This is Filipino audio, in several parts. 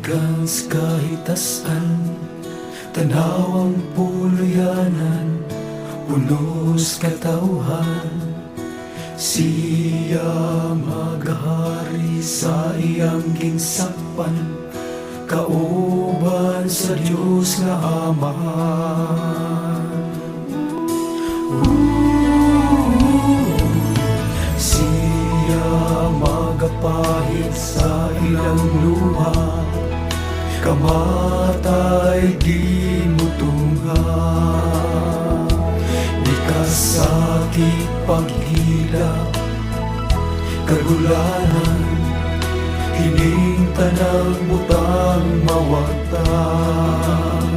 Hanggang sa kahitasan, tanawang puluyanan, punos katauhan. Siya maghari sa iyang ginsapan, kauban sa Diyos nga Amahan. Siya magapahit sa ilang luha, kamatay di mo tungha. Di ka sakit paghilak, kagulanan, kining tanang butang mawatan.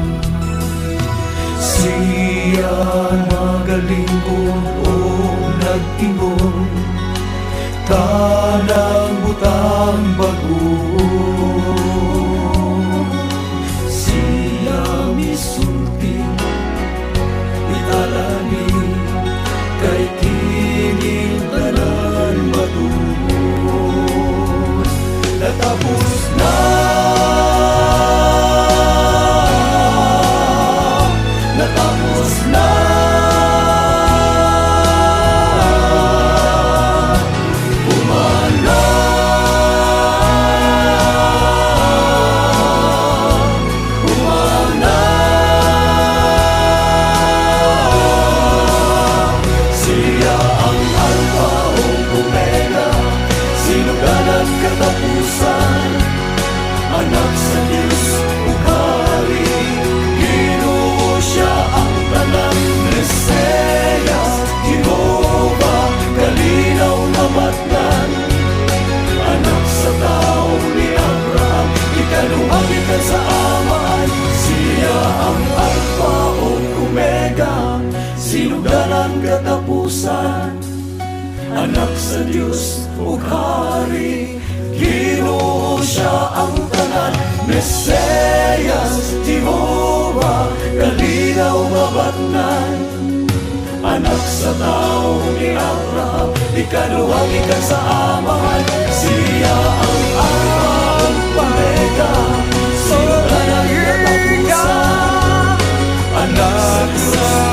Siya magalingkod o nagtingon, tanang butang bago. Siya misulti, italani, kay kining tanan matuon. Natapos na, natapos na. Anak sa Diyos ukari, Ginoo siya ang tanang Mesiyas, Jehovah kalinaw na batnan. Anak sa tao ni Abraham, ikaluhagikan sa Amaan. Siya ang Alpha o Omega, sinugdanan katapusan. Anak sa Diyos ukari, Ginoo siya ang tanan Mesiyas, Jehovah kalinaw nga batnan. Anak sa tao ni Abraham, ikaluhagikan sa Amahan. Siya ang Alpha o Omega, sinugdanan katapusan. Anak sa